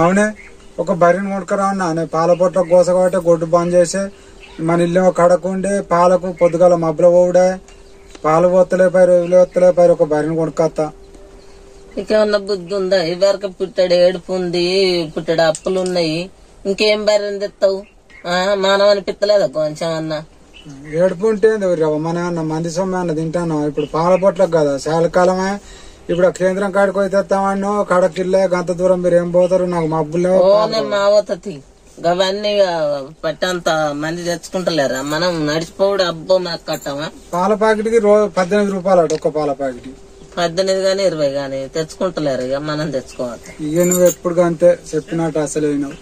అవునే ఒక బర్రెని కొనుక్కరా అన్న పాల పొట్ల కోస కాబట్టి గొడ్డు బంద్ చేసి మన ఇల్లు కడకుండే పాలకు పొద్దుగాల మబ్బుల పోవుడే పాలు పోతలే పైరు ఇల్లు వస్తలే పైరు ఒక బర్రెని కొనుక్కొస్తా. ఇంకేమన్నా బుద్ధి ఉందా? ఇవరకు పుట్టాడు ఏడుపు ఉంది, పుట్టాడు అప్పులు ఉన్నాయి, ఇంకేం బర్రెని తెస్తావు? మానవ అనిపిస్తలేదా కొంచెం అన్నా? ఏడుపు ఉంటే మన అన్న మంది సొమ్మె అన్న తింటాను. ఇప్పుడు పాల పొట్లకు కదా శాలకాలమే. ఇప్పుడు కేంద్రం కాడికి పోయి తెస్తామన్నా కడకిల్లే గంత దూరం మీరు ఏం పోతారు? నాకు మబ్బులే మావతీ అవన్నీ పట్టంత మంది తెచ్చుకుంటలేరా? మనం నడిచిపోవడం అబ్బో మాకు కట్టమా? పాల ప్యాకెట్కి రోజు 18 రూపాయలు అటు ఒక్క పాల ప్యాకెట్. 18 గాని 20 గాని తెచ్చుకుంటలేరు, ఇక మనం తెచ్చుకోవాలి. ఇక నువ్వు ఎప్పుడు అంతే చెప్పినట్టు అసలు నువ్వు.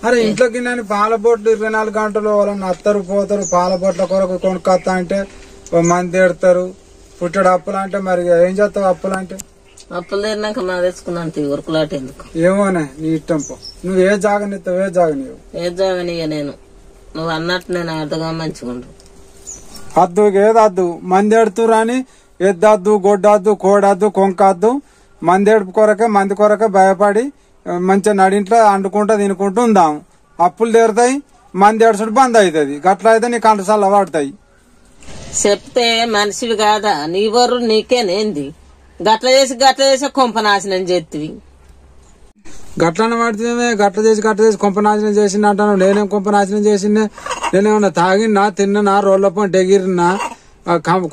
అరే ఇంట్లోకి నేను పాల బొట్లు 24 గంటలు వాళ్ళని అత్తరు పోతారు. పాల బొట్ల కొరకు కొనుక్కొస్తా అంటే మంది ఎడతారు. పుట్టాడు అప్పులు అంటే మరి ఏం చేస్తావు? అప్పులు అంటే అప్పులు తీరినాక మా తెచ్చుకున్నాను ఉరుకులాట ఎందుకు? ఏమోనే నీ ఇష్టం పో. నువ్వు ఏ జాగనిస్తావు? ఏ జాగనియ నేను నువ్వు అన్నట్టు నేను అర్థగా మంచిగుండు. అద్దు ఏదద్దు మంది ఎడుతురు అని ఎద్దద్దు గొడ్డద్దు కోడద్దు కొంకద్దు. మంది ఎడుపు కొరకే మంది కొరకే భయపడి మంచిగా నడింట్లో అండుకుంటా తినుకుంటూ ఉందాం. అప్పులు తీరుతాయి, మంది ఎడుచుడు బంద్ అవుతుంది. గట్ల అయితే నీ కంటసాల పడతాయి. చెప్తే మనిషివి కాదా? నీ బొర్రు నీకేనేంది? గట్ల చేసి కొంపనాశనం చేతివి. గట్లన పడితే గట్ల చేసి కొంపనాశనం చేసింది అంటాను. నేనేం కొంపనాశనం చేసిందే? నేనేమన్నా తాగినా తిన్నా రోడ్లపై ఎగిరినా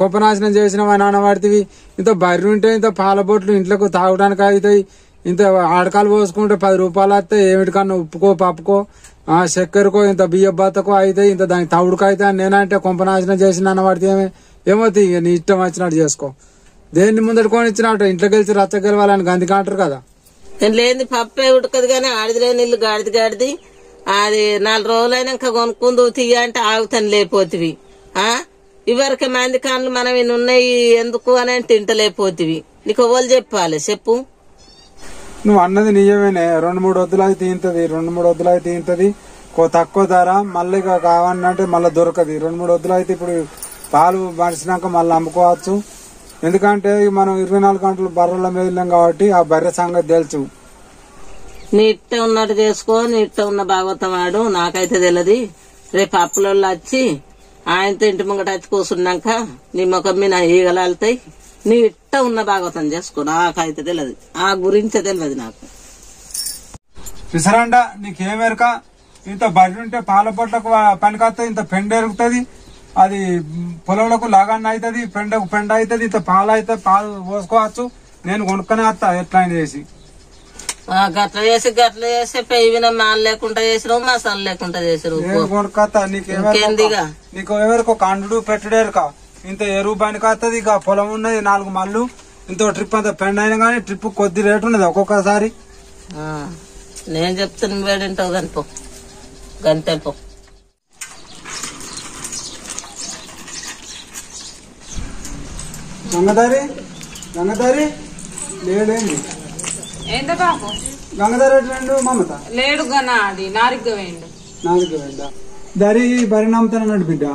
కొంపనాశనం చేసిన మా నాన్న పడితే? ఇంత బర్రె ఉంటే ఇంత పాల బొట్లు ఇంట్లోకి తాగడానికి అవుతాయి. ఇంత ఆడకాలు పోసుకుంటే 10 రూపాయలు వస్తాయి. ఏమిటికన్నా ఉప్పుకో పప్పుకో చక్కెరకో ఇంత బియ్య బత్తకో అవుతాయి. ఇంత దానికి తవుడుకో అవుతాయి అని నేనంటే కొంపనాశనం చేసిన అన్న పడితే ఏమవుతాయి? ఇక నీ ఇష్టం వచ్చినట్టు చేసుకో. దేన్ని ముందడుకొని ఇచ్చినట్టు ఇంట్లో గెలిచి రచ్చ గెలవాలని గందికి అంటారు కదా. లేని పప్పే ఉడకదు కానీ ఆడిది లేని ఇల్లు గాడిది. అది 4 రోజులైనాక కొనుక్కుందు తీయ అంటే ఆగుతాను లేపోతివి. ఇవరకే మంది కాళ్ళు మనం ఉన్నాయి ఎందుకు అని తింటలేపోతివి. నీకు ఎవరు చెప్పాలి చెప్పు? నువ్వు అన్నది నిజమేనే. 2-3 వద్దులు అయితే తీంతది. 2-3 వద్దులు అయితే తీంతది. తక్కువ ధర మళ్ళీ కావాలంటే మళ్ళీ దొరకదు. 2-3 వద్దులు అయితే ఇప్పుడు పాలు మరిచినాక మళ్ళీ అమ్ముకోవచ్చు. ఎందుకంటే మనం 24 గంటలు బర్రెల మీద వెళ్ళాం కాబట్టి ఆ బర్రె సంగతి తెలుసు. నీ ఇట్ట ఉన్నట్టు చేసుకో. నీ ఇట్ట ఉన్న భాగవతం వాడు నాకైతే తెలియదు. రేపు అప్పులలో వచ్చి ఆయనతో ఇంటి ముంగట వచ్చి కూర్చున్నాక నీ ముఖం మీద ఈగలాలుతాయి. నీ ఇట్ట ఉన్న భాగవతం చేసుకో. నాకైతే తెలియదు, ఆ గురించే తెలియదు నాకు. విసరండా నీకేమెరక? ఇంత బర్రె ఉంటే పాల పొట్లకు పనికొస్తుంది, ఇంత పెండ ఎరుగుతుంది, అది పొలంలకు లాగాన్ని అవుతుంది, పెండకు పెండ అవుతుంది, ఇంత పాలు అయితే పాలు పోసుకోవచ్చు. నేను కొనుక్కనే వస్తా ఎట్లా చేసి. గట్ల చేసి పెయ్యిన మాలు లేకుండా చేసినావు, మసాలా లేకుండా చేసినావు. కొనుక్కొస్తా. నీకు ఎవరికి ఒక అండు పెట్టుడేరుక ఇంత ఎరువు పనికి వస్తుంది. ఇక పొలం ఉన్నది 4 మళ్ళు. ఇంత ట్రిప్ అంతా పెండ అయినా కానీ ట్రిప్ కొద్ది రేటు ఉన్నది ఒక్కొక్కసారి. నేను చెప్తాను వేడింటావు కనిపో గంతే పో. గంగదారి లేడేండి? ఏంద బాబు? గంగదారి ఎట్లండు? మమత లేడు గనా, అది నారిగ్గా వేయండు. దరి బరి నమ్ముతానన్నాడు బిడ్డ.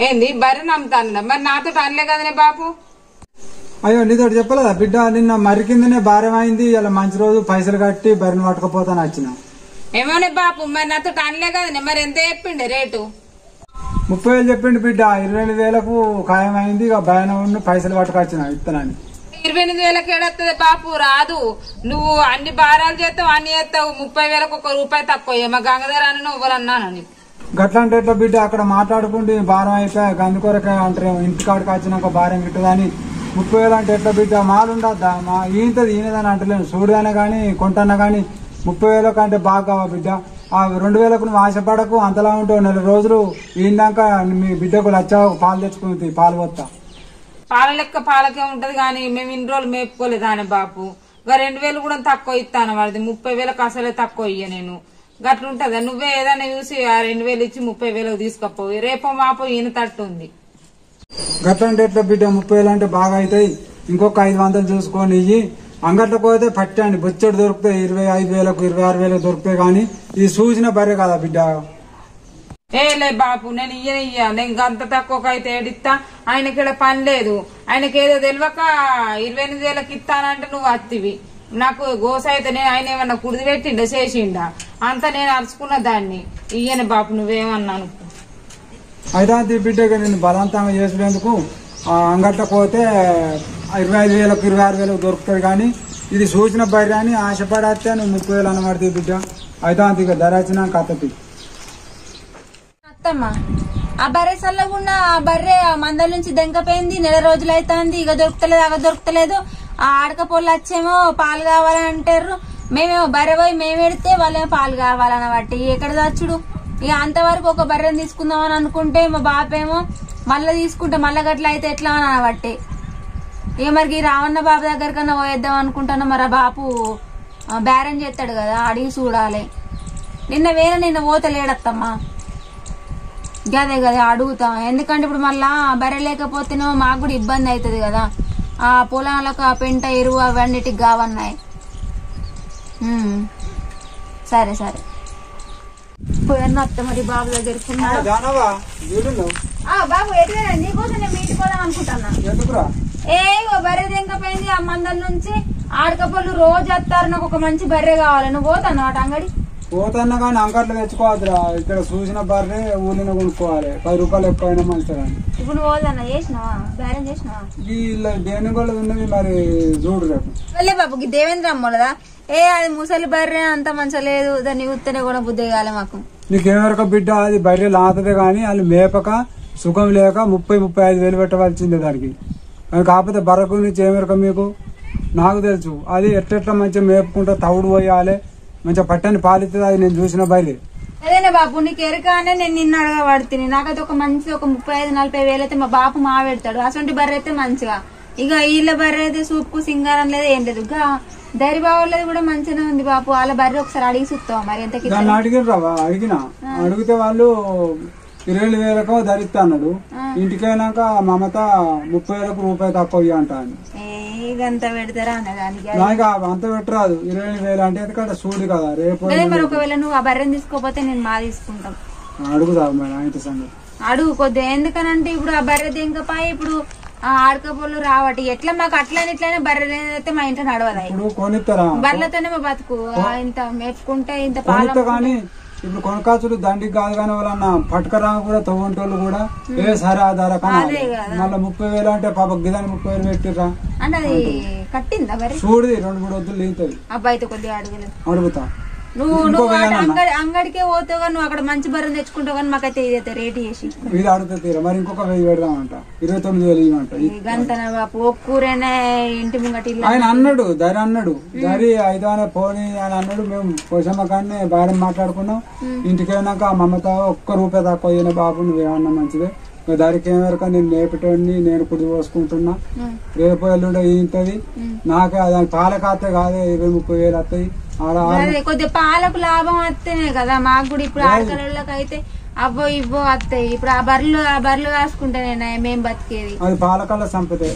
ఏంది బర్రె నమ్ముతాను? మరి నాతో అనలే కదనే బాబు. అయ్యో నీతో చెప్పలేదా బిడ్డ? నిన్న మరి కిందనే భారం అయింది. ఇలా మంచి రోజు పైసలు కట్టి బరిని పట్టుకపోతాను వచ్చిన. ఏమోనే బాబు, మరి నాతో అనలే కదనే. మరి ఎంత చెప్పిండే రేటు? 30,000 చెప్పిండు బిడ్డ. 28,000కు ఖాయం అయింది. ఇక భయాన ఉండి పైసలు పట్టుకొచ్చిన ఇత్తనాన్ని. 28,000కి ఏడొస్తుంది బాపు? రాదు. నువ్వు అన్ని భారాలు చేస్తావు, అన్ని చేస్తావు. 30,000కు 1 రూపాయి తక్కువ. మా గంగధర అని నువ్వులన్నాను. గట్లా అంటే ఎట్లా బిడ్డ? అక్కడ మాట్లాడుకుంటే భారం అయిపోయా గందుకొరకే అంటారు. ఇంటికాడికి వచ్చినాక భారం గిట్టదని 30,000 అంటే ఎట్లా బిడ్డ? మాలు ఉండద్దా? మా ఈంతది ఈయనదని అంటలేను. చూడగానే గాని కొంటన్నా గాని 30,000 కంటే బాగా కావా బిడ్డ? ఆ 2,000కు నువ్వు ఆశపడకు. అంతలా ఉంటావు. 4 రోజులు ఈందాక మీ బిడ్డకు లచ్చ పాలు తెచ్చుకుంది. పాలు పోతా. పాల లెక్క పాలకే ఉంటది కానీ మేము ఇన్ని రోజులు మేపుకోలేదు ఆయన బాపు. 2,000 కూడా తక్కువ ఇస్తాను. వాడిది 30,000కు అసలే తక్కువ ఇయ్య నేను. గట్లుంటదా? నువ్వే ఏదైనా చూసి ఆ 2,000 ఇచ్చి 30,000కు తీసుకపోయి రేపో మాపో ఈయన తట్టు ఉంది. గట్ల అంటే ఎట్లా బిడ్డ? 30,000 అంటే బాగా అవుతాయి. ఇంకొక 500 చూసుకొని ఇయ్యి. అంగట్లకు పోతే పట్టండి బొచ్చడు దొరుకుతాయి. 25,000కు 26,000కు దొరుకుతాయి. కానీ ఇది చూసిన బర్రె కదా బిడ్డ. ఏలే బాపు, నేను ఇయ్య నేను గంత తక్కువకి అయితే ఏడిస్తా. ఆయనకి పని లేదు. ఆయనకేదో తెలియక 28,000కి ఇస్తానంటే నువ్వు అత్తివి. నాకు గోస అయితే నేను ఆయన ఏమన్నా కుడిది పెట్టిండా చేసిండా అంతా నేను అరుచుకున్న దాన్ని ఇయ్యని బాపు నువ్వేమన్నాను అయితే బిడ్డగా నేను బలవంతంగా చేసినందుకు అంగట్ల పోతే 25,000 26,000 దొరుకుతుంది కానీ ఇది చూసిన బర్రె అని ఆశపడేస్తే నువ్వు 30,000 అనబడితే బిడ్డ అయితే ఇక ధర వచ్చినాక అత్తది అత్తమ్మ ఆ బర్రె సల్లగుండా ఆ బర్రె మందల నుంచి దెంకపోయింది నెల రోజులు అవుతుంది ఇక దొరుకుతలేదు ఆ ఆడక పొల్లు వచ్చేమో పాలు కావాలని అంటారు మేమేమో బర్రె పోయి మేము పెడితే వాళ్ళేమో పాలు కావాలని బట్టి ఎక్కడ దాచుడు ఇక అంతవరకు ఒక బర్రెని తీసుకుందామని అనుకుంటే మా బాపేమో మళ్ళీ తీసుకుంటే మళ్ళీ గట్ల అయితే ఎట్లా అని అనబట్టి ఇక మరి రావన్న బాబు దగ్గరకన్నా పోయేద్దాం అనుకుంటాను మరి ఆ బాపు బేరం చేస్తాడు కదా అడిగి చూడాలి నిన్న పోతలేడత్తమ్మా గదే కదా అడుగుతా ఎందుకంటే ఇప్పుడు మళ్ళా బర్రె లేకపోతేనేమో మాకు కూడా ఇబ్బంది అవుతుంది కదా ఆ పొలాలకు ఆ పెంట ఎరువు అవన్నిటికి కావన్నాయి సరే పోయన్న అత్త మరి బాబు దగ్గరికి బాబు ఎటువైనా నీకోసం నేను మీటికి పోదాం అనుకుంటున్నా బర్రె దింకపోయింది ఆ మందల నుంచి ఆడకపోళ్ళు రోజు వస్తారు నాకు ఒక మంచి బర్రె కావాలి నువ్వు పోతాను అటు అంగడి పోతున్నా కానీ అంగట్లో తెచ్చుకోవద్దురా ఇక్కడ చూసిన బర్రె ఊళ్ళో కొనుక్కోవాలి 10 రూపాయలు ఎక్కువైనా మంచిదా ఇప్పుడు నువ్వు పోదన్నా చేసినావా బేరం చేసినావా దేని కూడా ఉన్నది మరి చూడు రేపు వెళ్ళే బాబుకి దేవేంద్ర అమ్మలదా అది ముసలి బర్రె అంత మంచిగా లేదు దాన్ని ఉత్తనే కూడా బుద్ధి కాలే మాకు నీకేమరక బిడ్డ అది బర్రె లాతదే గాని వాళ్ళు మేపక సుఖం లేక 30-35 పెట్టవలసిందే దానికి కాకపోతే బర్రె గురించి ఏమరక మీకు నాకు తెలుసు అది ఎట్లా మంచిగా మేపుకుంటా తవుడు పోయాలి మంచిగా పట్టని పాలిస్తుంది అది నేను చూసిన బయలు అదేనా బాబు నీకు ఎరకానే నేను నిన్న అడగబడుతుంది నాకైతే ఒక మంచి ఒక 35-40 వేలు అయితే మా బాపు మా పెడతాడు అసలు బర్రె అయితే మంచిగా ఇక వీళ్ళ బర్రె అయితే సూపుకు సింగారం లేదు ఏం లేదు ధైర్య బావులది కూడా మంచిగా ఉంది బాపు వాళ్ళ బర్రె ఒకసారి అడిగి చూస్తావా మరి ఎంత అడిగినా అడిగితే వాళ్ళు 20,000 ధరిస్తా అన్నాడు ఇంటికైనాక మమత 30,000 రూపాయి తక్కువ అంట ఇదంతా పెడతారా అన్నదానికి నాకు అంత పెట్టరాదు 20,000 అంటే ఎందుకంటే చూడు కదా రేపు మరి ఒకవేళ నువ్వు ఆ బర్రెని తీసుకోపోతే నేను మా తీసుకుంటాం అడుగుదా మరి ఆయన సంగతి అడుగు కొద్దిగా ఎందుకనంటే ఇప్పుడు ఆ బర్రె దింకపాయి ఇప్పుడు ఆడకపోళ్ళు రావటి ఎట్లా మాకు అట్లనే బర్రె అయితే మా ఇంట్లో నడవదాయి ఇప్పుడు కొనిస్తారా బర్రెలతోనే మా బతుకు ఇంత మేపుకుంటే ఇంత పాలు కానీ ఇప్పుడు కొనకాచుడు దండికి కాదు కానీ వాళ్ళన్న పట్టుకరా కూడా తవ్వంటోళ్ళు కూడా ఏ సరే ఆధార మళ్ళీ 30,000 అంటే పాప గిదాన్ని 30,000 పెట్టిర్రా అంటే అది కట్టిందా మరి చూడు 2-3 వద్దులు లీగుతుంది అబ్బాయితో కొద్దిగా అడుగుతా నువ్వు అంగడికే పోతావు కానీ నువ్వు అక్కడ మంచి బర్రెని తెచ్చుకుంటావు కానీ మాకైతే ఇదైతే రేట్ చేసి ఇది అడుగుతుంది మరి ఇంకొక 1,000 పెడదామంట 29,000 ఇవ్వమంట గంటన బాపు ఒక్కూరేనే ఇంటి ముంగటి ఆయన అన్నాడు దరి 5 అనే పోనీ అని అన్నాడు మేము పోషమ్మ కానీ భార్య మాట్లాడుకున్నాం ఇంటికైనాక మమత ₹1 తక్కువ అయిన బాబు నువ్వేమన్నా మంచిదే దానికి ఏమరక నేను నేపటోడిని నేను కుడి పోసుకుంటున్నా రేపు ఎల్లుండే ఇంతది నాకే దాని పాలకాతే కాదే 20-30 వేలు వస్తాయి కొద్దిగా పాలకు లాభం వస్తేనే కదా మాకు కూడా ఇప్పుడు ఆడకళ్ళకి అయితే అవ్వో ఇవ్వో వస్తాయి ఇప్పుడు ఆ బర్రెలు కాసుకుంటేనే మేం బతికేది అది పాలకల్ల సంపదే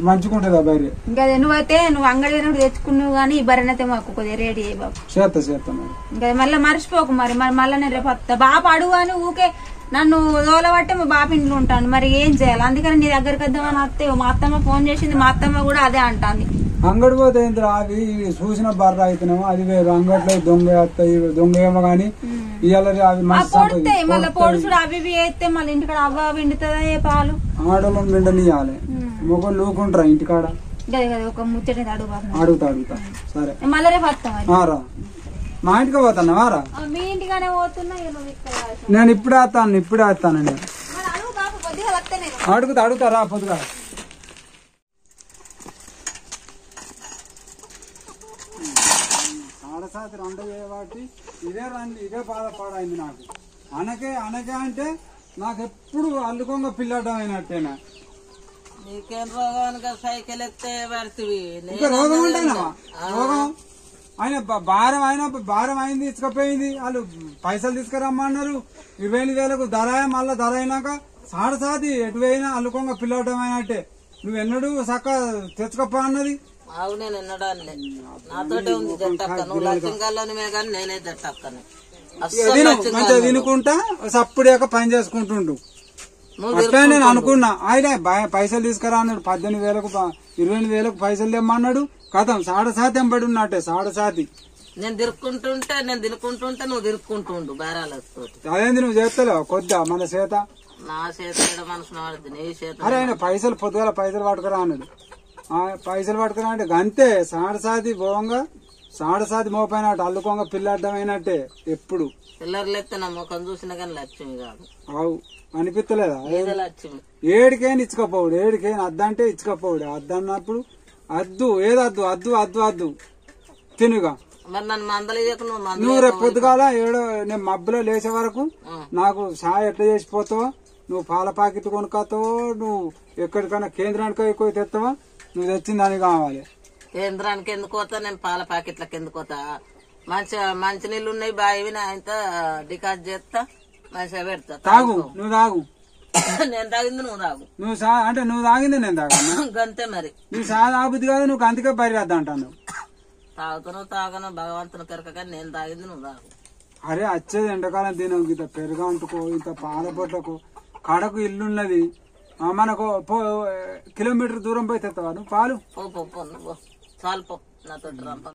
మంచుకుంటదా బర్రె ఇంకా నువ్వు అంగడి తెచ్చుకున్నావు కానీ ఈ బర్రెని అయితే మాకు కొద్దిగా రేట్ చేయి బాబు చేస్తా ఇంకా మళ్ళీ మర్చిపోకు మరి మళ్ళీ నేను రేపు వస్తా బాబు అడుగు అని ఊకే నన్ను దోలబట్టే మా బాబు ఇంట్లో ఉంటాను మరి ఏం చేయాలి అందుకని నీ దగ్గరికి వద్దామని వస్తే మా అత్తమ్మ ఫోన్ చేసింది మా అత్తమ్మ కూడా అదే అంటాంది అంగడి పోతే అవి చూసిన బర్ర అయితేనేమో అది వేరు అంగట్లో దొంగ వస్తాయి దొంగ ఏమో గానీ అవి మళ్ళీ పొడుచుడు అవి వేస్తే మళ్ళీ ఇంటికాడ అవ్వ విండుతుందా ఏ పాలు ఆడోళ్ళని విండనియాలి మొగలు లూకుంటారా ఇంటికాడ ఒక ముచ్చట అడుగుతా సరే మళ్ళీ రేపు వస్తాం మా ఇంటికి పోతాను వారా మీ ఇంటికానే పోతున్నా నేను ఇప్పుడే వస్తాను నేను అడుగుతారా పొద్దుగా ఆడసాతి 2 కాబట్టి ఇదే బాధపడైంది నాకు అనకే అంటే నాకు ఎప్పుడు అల్లుకొంగ పిల్లడం అయినట్టేనా నీకేం రోగం సైకిల్ ఎక్కితే పడుతుంది రోగం ఉంటానా రోగం ఆయన భారం అయింది తీసుకుపోయింది వాళ్ళు పైసలు తీసుకురమ్మన్నారు 20,000 ధర మళ్ళా ధర అయినాక సాడసాది ఎటు పోయినా అల్లుకొంగ పిల్లవటం అయినట్టే నువ్వు ఎన్నడూ చక్క తెచ్చుకోపా అన్నది అవు నేను ఎన్నడాన్లే నాతోటే ఉంది జట్టక్క నువ్వు లక్ష్యంగాల్లోనే కానీ నేనే జట్టక్కను మంచిగా తినుకుంటా సప్పుడేక పని చేసుకుంటుండు అట్లా నేను అనుకున్నా ఆయన పైసలు తీసుకురా అన్నాడు 18,000 20,000 పైసలు తెమ్మన్నాడు కథం సాడసాతి ఎంబడి ఉన్నట్టే సాడసాతి. నేను తిరుక్కుంటుంటే నువ్వు తిరుక్కుంటుండు బేరాలతో. అదేంది నువ్వు చేస్తలేవు కొద్దా మన చేత? నా చేత మనసు వాడుతుంది నీ చేత. అరే ఆయన పైసలు పొద్దుగాల పైసలు పట్టుకురా అన్నాడు. పైసలు పట్టుకురా అంటే అంతే. సాడసాతి పోవంగా సాడసాతి మోపైనట్టు అల్లుకోంగా పిల్లడ్డమైనట్టే ఎప్పుడు. పిల్లర్లు ఎత్తే నా ముఖం చూసినా కానీ లక్ష్మి కాదు. అవు అనిపిస్తలేదా? లక్ష్మి ఏడికైనా ఇచ్చుకపోవుడు, ఏడికైనా అద్దంటే ఇచ్చుకపోవుడు. అద్దన్నప్పుడు అద్దు ఏదద్దు అద్దు అద్దు అద్దు తినుగా. మరి నన్ను మందలేయకు నువ్వు రేపు పొద్దుగాల నేను మబ్బులో లేచే వరకు నాకు సాయ ఎట్లా చేసిపోతావో, నువ్వు పాల ప్యాకెట్ కొనుక్కోతావో, నువ్వు ఎక్కడికైనా కేంద్రానికి ఎక్కువ తెస్తావా, నువ్వు తెచ్చిందని కావాలి. కేంద్రానికి ఎందుకు పోతా? నేను పాల ప్యాకెట్లకు ఎందుకు పోతా? మంచి నీళ్ళు ఉన్నాయి బావి ఆయనతో డికాట్ చేస్తా మంచిగా పెడతా. తాగు నువ్వు తాగు. నేను తాగింది నువ్వు తాగు. నువ్వు అంటే నువ్వు తాగింది నేను తాగను. గంతే మరి. నువ్వు సా తాగుద్ది కాదు, నువ్వు అందుకే బయలుదేద్దా అంటాను. తాగను భగవంతుని కరక కానీ నేను తాగింది నువ్వు తాగు. అరే వచ్చేది ఎండాకాలం తినవు. ఇంత పెరుగు అంటుకో, ఇంత పాల పొట్లకు, కడకు ఇల్లున్నది మనకు కిలోమీటర్ దూరం పోయి తెస్తావా నువ్వు పాలు? పో చాలు పో నాతో రంప.